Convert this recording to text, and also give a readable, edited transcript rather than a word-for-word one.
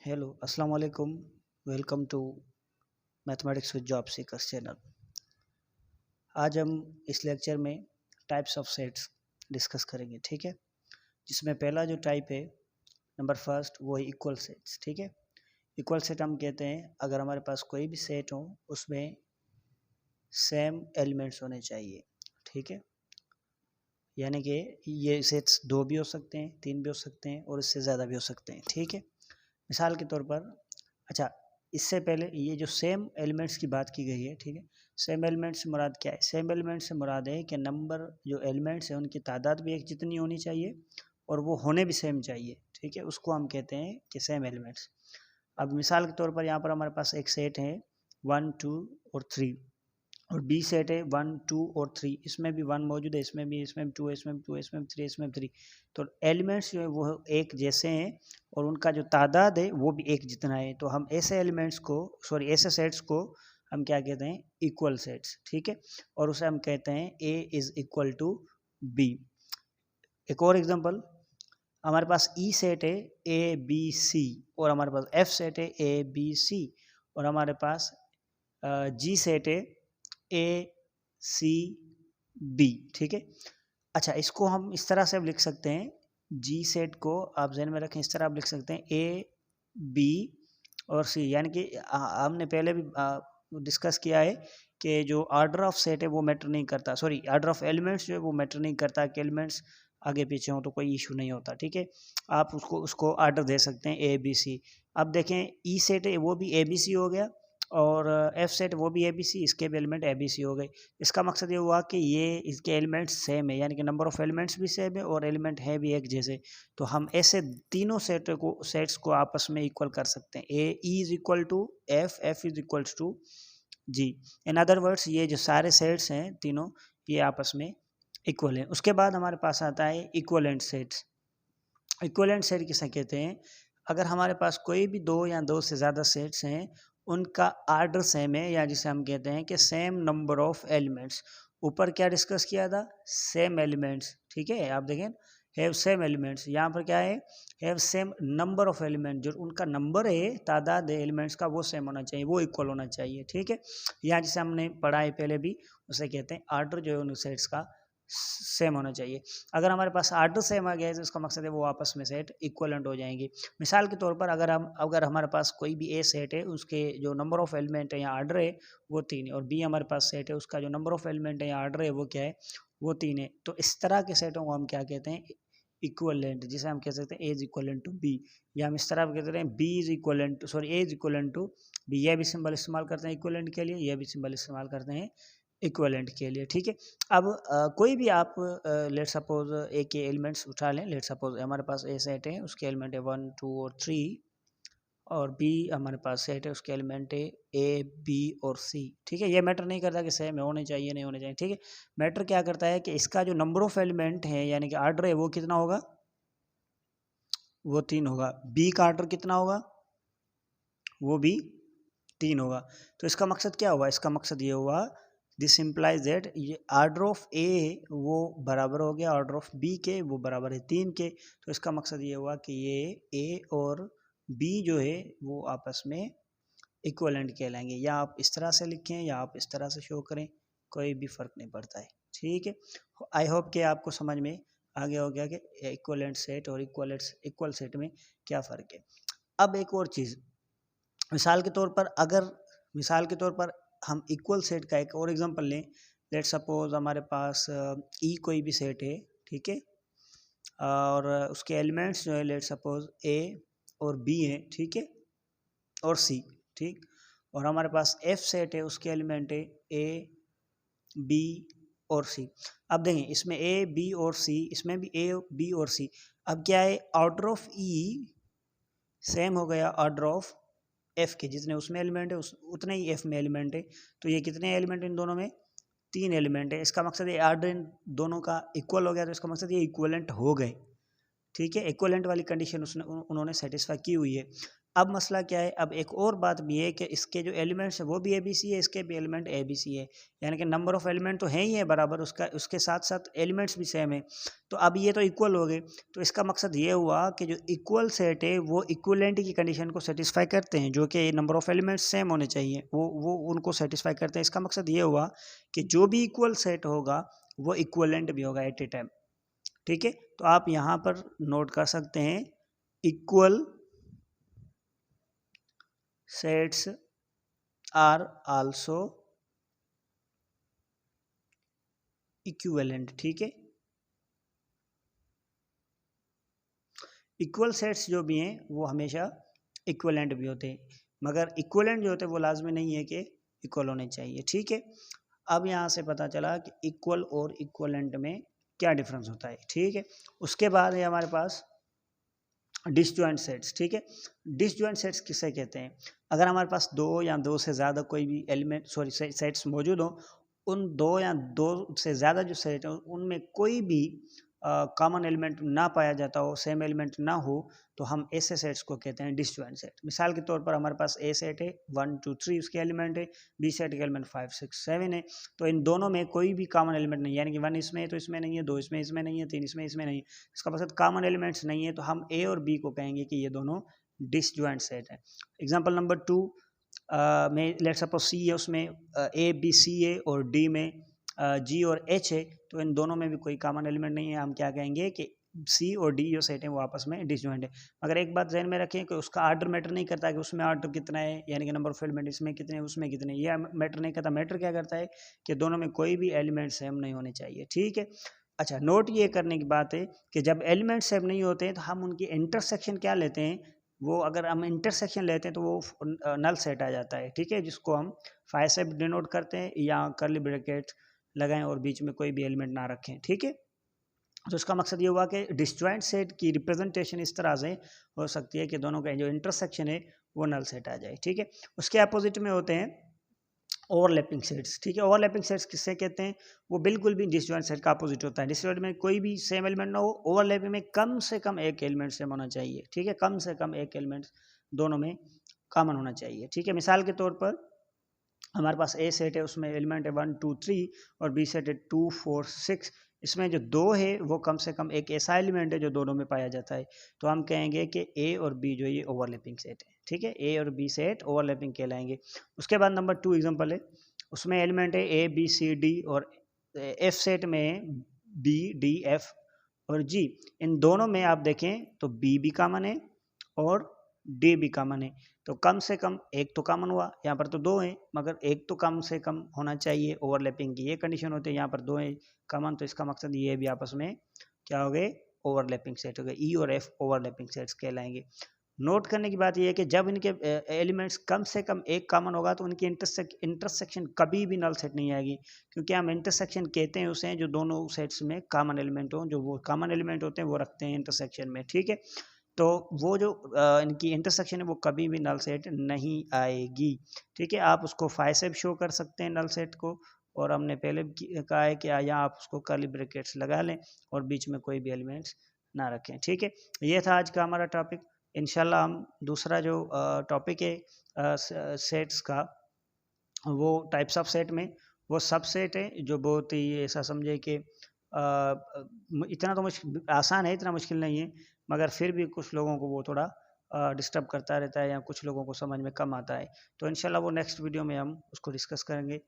Hello अस्सलाम वालेकुम। Welcome to mathematics with job seekers channel. आज हम इस लेक्चर में टाइप्स ऑफ सेट्स डिस्कस करेंगे, ठीक है। जिसमें पहला जो टाइप है, नंबर फर्स्ट, वो है इक्वल सेट्स, ठीक है। इक्वल सेट हम कहते हैं अगर हमारे पास कोई भी सेट हो उसमें सेम एलिमेंट्स होने चाहिए, ठीक है। यानी कि ये सेट्स 2 भी हो सकते हैं, 3 भी हो सकते हैं और इससे ज़्यादा भी हो सकते हैं, ठीक है। मिसाल के तौर पर, अच्छा, इससे पहले ये जो सेम एलिमेंट्स की बात की गई है, ठीक है। सेम एलिमेंट्स से मुराद क्या है? सेम एलिमेंट्स से मुराद है कि नंबर जो एलिमेंट्स हैं उनकी तादाद भी एक जितनी होनी चाहिए और वो होने भी सेम चाहिए, ठीक है। उसको हम कहते हैं कि सेम एलिमेंट्स। अब मिसाल के तौर पर यहाँ पर हमारे पास एक सेट है 1, 2 और 3 और बी सेट है 1, 2 और 3। इसमें भी 1 मौजूद है, इसमें भी 2, इसमें भी 2, इसमें भी 3, इसमें भी 3। तो एलिमेंट्स जो है वो एक जैसे हैं और उनका जो तादाद है वो भी एक जितना है। तो हम ऐसे एलिमेंट्स को, सॉरी, ऐसे सेट्स को हम क्या कहते हैं? इक्वल सेट्स, ठीक है। और उसे हम कहते हैं A is equal to be. एक और एग्जांपल, हमारे पास ई सेट है ए बी सी और हमारे पास एफ सेट है ए बी सी और हमारे पास जी सेट है ए सी बी, ठीक है। अच्छा, इसको हम इस तरह से अब लिख सकते हैं, जी सेट को आप ध्यान में रखें, इस तरह आप लिख सकते हैं ए बी और सी। यानी कि हमने पहले भी डिस्कस किया है कि जो ऑर्डर ऑफ सेट है वो मैटर नहीं करता, सॉरी, ऑर्डर ऑफ एलिमेंट्स जो है वो मैटर नहीं करता कि एलिमेंट्स आगे पीछे हो तो कोई इशू नहीं होता, ठीक है। आप उसको ऑर्डर दे सकते हैं ए बी सी। अब देखें, ई सेट है वो भी ए बी सी हो गया और एफ सेट वो भी ए बी सी, इसके भी एलिमेंट ए बी सी हो गए। इसका मकसद ये हुआ कि ये इसके एलिमेंट्स सेम है, यानी कि नंबर ऑफ एलिमेंट्स भी सेम है और एलिमेंट है भी एक जैसे। तो हम ऐसे तीनों सेट्स को आपस में इक्वल कर सकते हैं। A is equal to F, F is equal to G. In other words, ये जो सारे सेट्स हैं तीनों, ये आपस में इक्वल हैं। उसके बाद हमारे पास आता है इक्वलेंट सेट्स। इक्वलेंट सेट किसे कहते हैं? अगर हमारे पास कोई भी 2 या 2 से ज़्यादा सेट्स हैं, उनका आर्डर सेम है, या जिसे हम कहते हैं कि सेम नंबर ऑफ एलिमेंट्स। ऊपर क्या डिस्कस किया था? सेम एलिमेंट्स, ठीक है। आप देखें, हैव सेम एलिमेंट्स, यहाँ पर क्या है? Have same number of element. जो उनका नंबर है, तादाद है एलिमेंट्स का, वो सेम होना चाहिए, वो इक्वल होना चाहिए, ठीक है। यहाँ जिसे हमने पढ़ा है पहले भी, उसे कहते हैं आर्डर जो है उन सेट्स का सेम होना चाहिए। अगर हमारे पास आर्डर सेम आ गया है तो इसका मकसद है वो आपस में सेट इक्वलेंट हो जाएंगे। मिसाल के तौर पर अगर हमारे पास कोई भी ए सेट है, उसके जो नंबर ऑफ एलिमेंट है या आर्डर है वो 3 है, और बी हमारे पास सेट है, उसका जो नंबर ऑफ एलिमेंट है या आर्डर है वो क्या है? वो 3 है। तो इस तरह के सेटों को हम क्या कहते हैं? इक्वलेंट, जिसे हम कह सकते हैं A is equivalent to B, या हम इस तरह कहते हैं B is equivalent, sorry, A is equivalent to B. यह भी सिंबल इस्तेमाल करते हैं इक्वलेंट के लिए, यह भी सिंबल इस्तेमाल करते हैं इक्वलेंट के लिए, ठीक है। अब कोई भी आप लेट सपोज ए के एलिमेंट्स उठा लें। लेट सपोज हमारे पास ए सेट है, उसके एलिमेंट है 1, 2 और 3, और बी हमारे पास सेट है, उसके एलिमेंट है ए बी और सी, ठीक है। ये मैटर नहीं करता कि सेम होने चाहिए नहीं होने चाहिए, ठीक है। मैटर क्या करता है कि इसका जो नंबर ऑफ एलिमेंट है यानी कि आर्डर है वो कितना होगा? वो 3 होगा। बी का आर्डर कितना होगा? वो भी 3 होगा। तो इसका मकसद क्या हुआ? इसका मकसद ये हुआ, दिस इम्प्लाइज दैट ये आर्डर ऑफ ए वो बराबर हो गया ऑर्डर ऑफ बी के, वो बराबर है 3 के। तो इसका मकसद ये हुआ कि ये ए और बी जो है वो आपस में इक्वलेंट कहलाएंगे। या आप इस तरह से लिखें या आप इस तरह से शो करें, कोई भी फ़र्क नहीं पड़ता है, ठीक है। आई होप कि आपको समझ में आ गया हो गया कि इक्वलेंट सेट और इक्वल सेट में क्या फ़र्क है। अब एक और चीज़, मिसाल के तौर पर, अगर मिसाल के तौर पर हम इक्वल सेट का एक और एग्जांपल लें। लेट सपोज हमारे पास ई कोई भी सेट है, ठीक है, और उसके एलिमेंट्स जो है लेट सपोज ए और बी है, ठीक है, और सी, ठीक। और हमारे पास एफ सेट है, उसके एलिमेंट है ए बी और सी। अब देखें, इसमें ए बी और सी, इसमें भी ए बी और सी। अब क्या है? ऑर्डर ऑफ ई सेम हो गया ऑर्डर ऑफ एफ के, जितने उसमें एलिमेंट है उतने ही एफ में एलिमेंट है। तो ये कितने एलिमेंट इन दोनों में? 3 एलिमेंट है। इसका मकसद ये आर्डर इन दोनों का इक्वल हो गया, तो इसका मकसद ये इक्वलेंट हो गए, ठीक है। इक्वलेंट वाली कंडीशन उन्होंने सेटिस्फाई की हुई है। अब मसला क्या है, अब एक और बात भी है कि इसके जो एलिमेंट्स है वो भी ABC है, इसके भी एलिमेंट ABC है, यानी कि नंबर ऑफ एलिमेंट तो है ही है बराबर, उसके साथ साथ एलिमेंट्स भी सेम है। तो अब ये तो इक्वल हो गए, तो इसका मकसद ये हुआ कि जो इक्वल सेट है वो इक्वलेंट की कंडीशन को सेटिस्फाई करते हैं, जो कि नंबर ऑफ एलिमेंट्स सेम होने चाहिए, वो उनको सेटिस्फाई करते हैं। इसका मकसद ये हुआ कि जो भी इक्वल सेट होगा वो इक्वलेंट भी होगा एट ए टाइम। ठीक है, तो आप यहाँ पर नोट कर सकते हैं equal sets are also equivalent. ठीक है, इक्वल सेट्स जो भी हैं वो हमेशा इक्विवेलेंट भी होते हैं, मगर इक्विवेलेंट जो होते हैं वो लाजमी नहीं है कि इक्वल होने चाहिए। ठीक है, अब यहाँ से पता चला कि इक्वल और इक्विवेलेंट में क्या डिफरेंस होता है। ठीक है, उसके बाद है हमारे पास डिसजॉइंट सेट्स। ठीक है, डिसजॉइंट सेट्स किसे कहते हैं, अगर हमारे पास दो या दो से ज़्यादा कोई भी एलिमेंट सेट्स मौजूद हो, उन दो या दो से ज़्यादा जो सेट हो उनमें कोई भी कॉमन एलिमेंट ना पाया जाता हो, सेम एलिमेंट ना हो, तो हम ऐसे सेट्स को कहते हैं डिसजॉइंट सेट। मिसाल के तौर पर हमारे पास ए सेट है 1 2 3 उसके एलिमेंट है, बी सेट के एलिमेंट 5 6 7 है, तो इन दोनों में कोई भी कॉमन एलिमेंट नहीं है, यानी कि 1 इसमें है तो इसमें नहीं है, 2 इसमें नहीं है, 3 इसमें नहीं है, इसका मतलब कॉमन एलिमेंट्स नहीं है, तो हम ए और बी को कहेंगे कि ये दोनों डिसजॉइंट सेट है। एग्जाम्पल नंबर 2 में लेट्स सपोज सी है, उसमें ए बी सी है और डी में जी और एच है, तो इन दोनों में भी कोई कॉमन एलिमेंट नहीं है, हम क्या कहेंगे कि सी और डी जो सेट है वो आपस में डिसजॉइंट है। मगर एक बात ध्यान में रखें कि उसका आर्डर मैटर नहीं करता कि उसमें आर्डर कितना है, यानी कि नंबर ऑफ एलिमेंट इसमें कितने उसमें कितने, ये मैटर नहीं करता। मैटर क्या करता है कि दोनों में कोई भी एलिमेंट सेम नहीं होने चाहिए। ठीक है, अच्छा, नोट ये करने की बात है कि जब एलिमेंट सेम नहीं होते हैं तो हम उनकी इंटरसेक्शन क्या लेते हैं, वो अगर हम इंटरसेक्शन लेते हैं तो वो नल सेट आ जाता है। ठीक है, जिसको हम फाइव से डिनोट करते हैं या करली ब्रैकेट लगाएं और बीच में कोई भी एलिमेंट ना रखें। ठीक है, तो इसका मकसद ये हुआ कि डिसजॉइंट सेट की रिप्रेजेंटेशन इस तरह से हो सकती है कि दोनों का जो इंटरसेक्शन है वो नल सेट आ जाए। ठीक है, उसके अपोजिट में होते हैं ओवरलैपिंग सेट्स। ठीक है, ओवरलैपिंग सेट्स किससे कहते हैं, वो बिल्कुल भी डिसजॉइंट सेट का अपोजिट होता है। डिसजॉइंट में कोई भी सेम एलिमेंट ना हो, ओवरलैपिंग में कम से कम एक एलिमेंट सेम होना चाहिए। ठीक है, कम से कम एक एलिमेंट दोनों में कॉमन होना चाहिए। ठीक है, मिसाल के तौर पर हमारे पास ए सेट है, उसमें एलिमेंट है 1 2 3 और बी सेट है 2 4 6, इसमें जो दो है वो कम से कम एक ऐसा एलिमेंट है जो दोनों में पाया जाता है, तो हम कहेंगे कि ए और बी जो ये ओवरलैपिंग सेट है। ठीक है, ए और बी सेट ओवरलैपिंग कहलाएंगे। उसके बाद नंबर 2 एग्जांपल है, उसमें एलिमेंट है ए बी सी डी और एफ सेट में बी डी एफ और जी, इन दोनों में आप देखें तो बी भी कॉमन है और डी भी कॉमन है, तो कम से कम एक तो कॉमन हुआ। यहाँ पर तो दो हैं मगर एक तो कम से कम होना चाहिए, ओवरलैपिंग की ये कंडीशन होती है। यहाँ पर दो है कॉमन, तो इसका मकसद ये भी आपस में क्या हो गए, ओवरलैपिंग सेट हो गए। ई और एफ ओवरलैपिंग सेट्स कहलाएंगे। नोट करने की बात यह है कि जब इनके एलिमेंट्स कम से कम एक कॉमन होगा तो उनकी इंटरसेक्शन कभी भी नल सेट नहीं आएगी, क्योंकि हम इंटरसेक्शन कहते हैं उसे जो दोनों सेट्स में कॉमन एलिमेंट हो, जो वो कॉमन एलिमेंट होते हैं वो रखते हैं इंटरसेक्शन में। ठीक है, तो वो जो इनकी इंटरसेक्शन है वो कभी भी नल सेट नहीं आएगी। ठीक है, आप उसको फाइव से भी शो कर सकते हैं नल सेट को, और हमने पहले भी कहा है कि यहाँ आप उसको कर्ली ब्रैकेट्स लगा लें और बीच में कोई भी एलिमेंट्स ना रखें। ठीक है, ये था आज का हमारा टॉपिक। इंशाल्लाह हम दूसरा जो टॉपिक है सेट्स का, वो टाइप्स ऑफ सेट में वो सब सेट है जो बहुत ही ऐसा समझे कि इतना तो मुश्किल आसान है, इतना मुश्किल नहीं है, मगर फिर भी कुछ लोगों को वो थोड़ा डिस्टर्ब करता रहता है या कुछ लोगों को समझ में कम आता है। तो इंशाल्लाह वो नेक्स्ट वीडियो में हम उसको डिस्कस करेंगे।